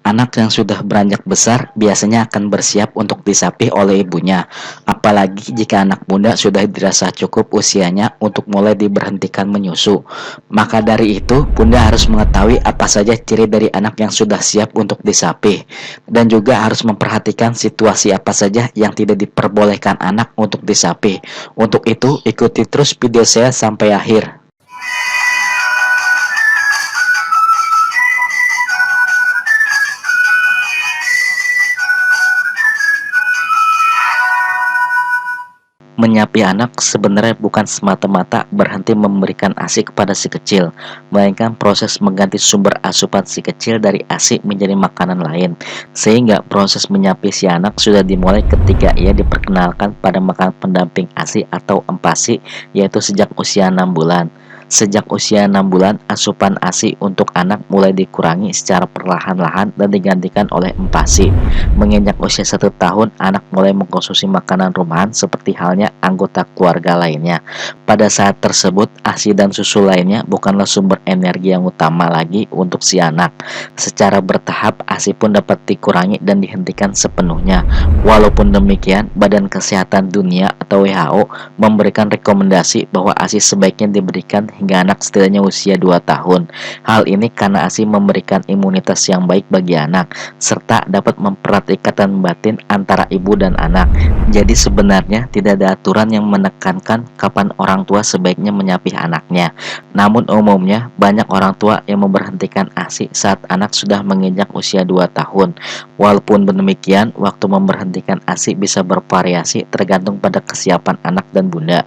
Anak yang sudah beranjak besar biasanya akan bersiap untuk disapih oleh ibunya, apalagi jika anak muda sudah dirasa cukup usianya untuk mulai diberhentikan menyusu. Maka dari itu, bunda harus mengetahui apa saja ciri dari anak yang sudah siap untuk disapih, dan juga harus memperhatikan situasi apa saja yang tidak diperbolehkan anak untuk disapih. Untuk itu, ikuti terus video saya sampai akhir. Menyapi anak sebenarnya bukan semata-mata berhenti memberikan ASI kepada si kecil, melainkan proses mengganti sumber asupan si kecil dari ASI menjadi makanan lain. Sehingga proses menyapi si anak sudah dimulai ketika ia diperkenalkan pada makanan pendamping ASI atau empasi, yaitu sejak usia 6 bulan. Sejak usia 6 bulan, asupan ASI untuk anak mulai dikurangi secara perlahan-lahan dan digantikan oleh empasi. Menginjak usia 1 tahun, anak mulai mengkonsumsi makanan rumahan seperti halnya anggota keluarga lainnya. Pada saat tersebut, ASI dan susu lainnya bukanlah sumber energi yang utama lagi untuk si anak. Secara bertahap, ASI pun dapat dikurangi dan dihentikan sepenuhnya. Walaupun demikian, Badan Kesehatan Dunia atau WHO memberikan rekomendasi bahwa ASI sebaiknya diberikan hingga anak setidaknya usia 2 tahun. Hal ini karena ASI memberikan imunitas yang baik bagi anak, serta dapat mempererat ikatan batin antara ibu dan anak. Jadi sebenarnya tidak ada aturan yang menekankan kapan orang tua sebaiknya menyapih anaknya. Namun umumnya banyak orang tua yang memberhentikan ASI saat anak sudah menginjak usia 2 tahun. Walaupun demikian, waktu memberhentikan ASI bisa bervariasi tergantung pada kesiapan anak dan bunda.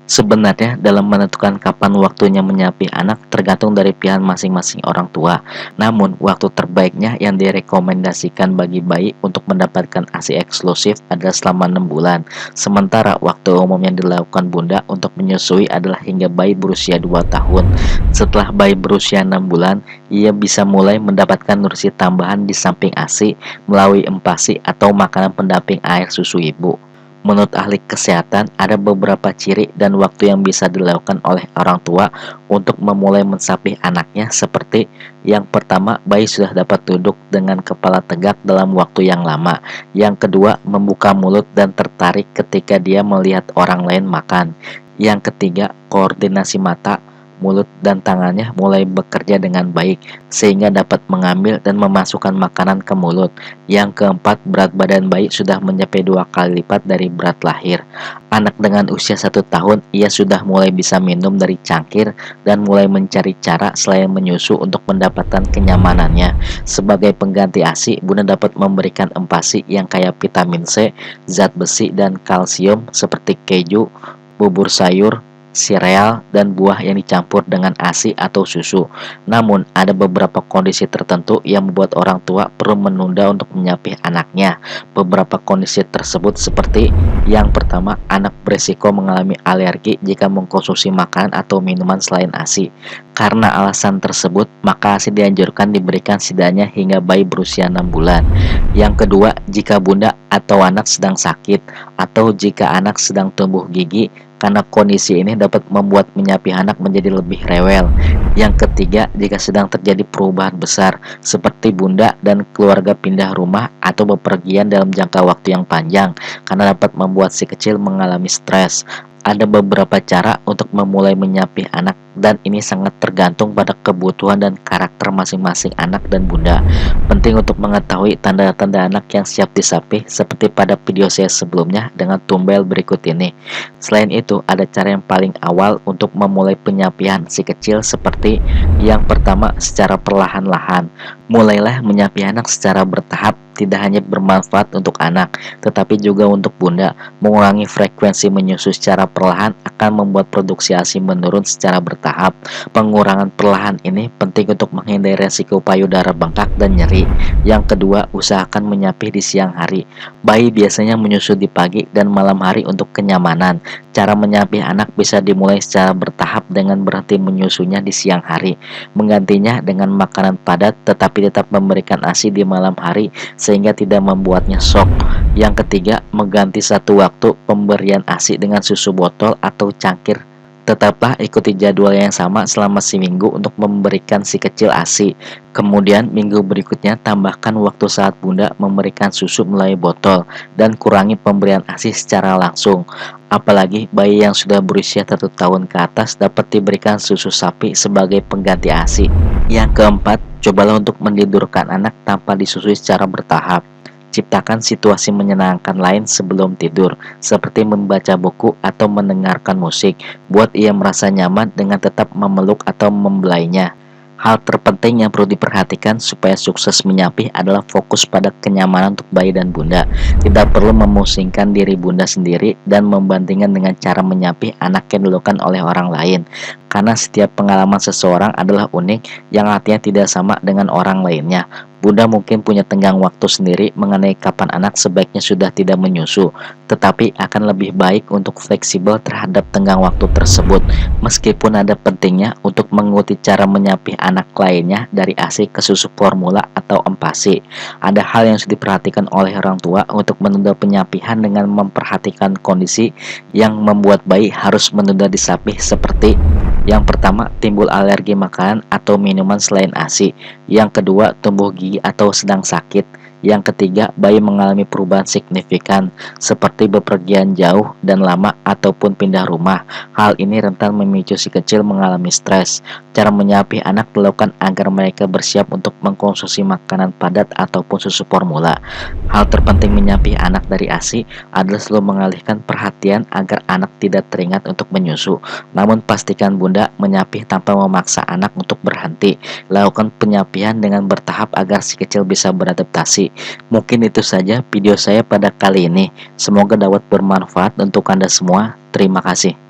Sebenarnya dalam menentukan kapan waktunya menyapih anak tergantung dari pilihan masing-masing orang tua. Namun waktu terbaiknya yang direkomendasikan bagi bayi untuk mendapatkan ASI eksklusif adalah selama 6 bulan. Sementara waktu umum yang dilakukan bunda untuk menyusui adalah hingga bayi berusia 2 tahun. Setelah bayi berusia 6 bulan, ia bisa mulai mendapatkan nutrisi tambahan di samping ASI melalui empasi atau makanan pendamping air susu ibu. Menurut ahli kesehatan, ada beberapa ciri dan waktu yang bisa dilakukan oleh orang tua untuk memulai mensapih anaknya, seperti yang pertama, bayi sudah dapat duduk dengan kepala tegak dalam waktu yang lama. Yang kedua, membuka mulut dan tertarik ketika dia melihat orang lain makan. Yang ketiga, koordinasi mata, mulut dan tangannya mulai bekerja dengan baik sehingga dapat mengambil dan memasukkan makanan ke mulut. Yang keempat, berat badan bayi sudah mencapai 2 kali lipat dari berat lahir. Anak dengan usia 1 tahun, ia sudah mulai bisa minum dari cangkir dan mulai mencari cara selain menyusu untuk mendapatkan kenyamanannya. Sebagai pengganti ASI, bunda dapat memberikan empasi yang kaya vitamin C, zat besi dan kalsium seperti keju, bubur sayur, sereal, dan buah yang dicampur dengan ASI atau susu. Namun, ada beberapa kondisi tertentu yang membuat orang tua perlu menunda untuk menyapih anaknya. Beberapa kondisi tersebut seperti yang pertama, anak berisiko mengalami alergi jika mengkonsumsi makanan atau minuman selain ASI. Karena alasan tersebut, maka ASI dianjurkan diberikan setidaknya hingga bayi berusia 6 bulan. Yang kedua, jika bunda atau anak sedang sakit, atau jika anak sedang tumbuh gigi, karena kondisi ini dapat membuat menyapih anak menjadi lebih rewel. Yang ketiga, jika sedang terjadi perubahan besar seperti bunda dan keluarga pindah rumah atau bepergian dalam jangka waktu yang panjang, karena dapat membuat si kecil mengalami stres. Ada beberapa cara untuk memulai menyapih anak dan ini sangat tergantung pada kebutuhan dan karakter masing-masing anak dan bunda. Penting untuk mengetahui tanda-tanda anak yang siap disapih seperti pada video saya sebelumnya dengan tumbal berikut ini. Selain itu, ada cara yang paling awal untuk memulai penyapihan si kecil seperti yang pertama, secara perlahan-lahan. Mulailah menyapih anak secara bertahap, tidak hanya bermanfaat untuk anak, tetapi juga untuk bunda. Mengurangi frekuensi menyusu secara perlahan akan membuat produksi ASI menurun secara bertahap. Pengurangan perlahan ini penting untuk menghindari resiko payudara bengkak dan nyeri. Yang kedua, usahakan menyapih di siang hari. Bayi biasanya menyusu di pagi dan malam hari untuk kenyamanan. Cara menyapih anak bisa dimulai secara bertahap dengan berhenti menyusunya di siang hari, menggantinya dengan makanan padat tetapi tetap memberikan ASI di malam hari sehingga tidak membuatnya shock. Yang ketiga, mengganti satu waktu pemberian ASI dengan susu botol atau cangkir Tetaplah ikuti jadwal yang sama selama seminggu untuk memberikan si kecil ASI. Kemudian minggu berikutnya tambahkan waktu saat bunda memberikan susu melalui botol dan kurangi pemberian ASI secara langsung. Apalagi bayi yang sudah berusia 1 tahun ke atas dapat diberikan susu sapi sebagai pengganti ASI. Yang keempat, cobalah untuk mentidurkan anak tanpa disusui secara bertahap. Ciptakan situasi menyenangkan lain sebelum tidur, seperti membaca buku atau mendengarkan musik. Buat ia merasa nyaman dengan tetap memeluk atau membelainya. Hal terpenting yang perlu diperhatikan supaya sukses menyapih adalah fokus pada kenyamanan untuk bayi dan bunda. Tidak perlu memusingkan diri bunda sendiri dan membandingkan dengan cara menyapih anak yang dilakukan oleh orang lain. Karena setiap pengalaman seseorang adalah unik, yang artinya tidak sama dengan orang lainnya. Bunda mungkin punya tenggang waktu sendiri mengenai kapan anak sebaiknya sudah tidak menyusu, tetapi akan lebih baik untuk fleksibel terhadap tenggang waktu tersebut, meskipun ada pentingnya untuk mengikuti cara menyapih anak lainnya dari ASI ke susu formula atau empasi. Ada hal yang harus diperhatikan oleh orang tua untuk menunda penyapihan dengan memperhatikan kondisi yang membuat bayi harus menunda disapih, seperti yang pertama, timbul alergi makanan atau minuman selain ASI. Yang kedua, tumbuh gigi atau sedang sakit. Yang ketiga, bayi mengalami perubahan signifikan seperti bepergian jauh dan lama ataupun pindah rumah. Hal ini rentan memicu si kecil mengalami stres. Cara menyapih anak dilakukan agar mereka bersiap untuk mengkonsumsi makanan padat ataupun susu formula. Hal terpenting menyapih anak dari ASI adalah selalu mengalihkan perhatian agar anak tidak teringat untuk menyusu. Namun pastikan bunda menyapih tanpa memaksa anak untuk berhenti. Lakukan penyapihan dengan bertahap agar si kecil bisa beradaptasi. Mungkin itu saja video saya pada kali ini. Semoga dapat bermanfaat untuk Anda semua. Terima kasih.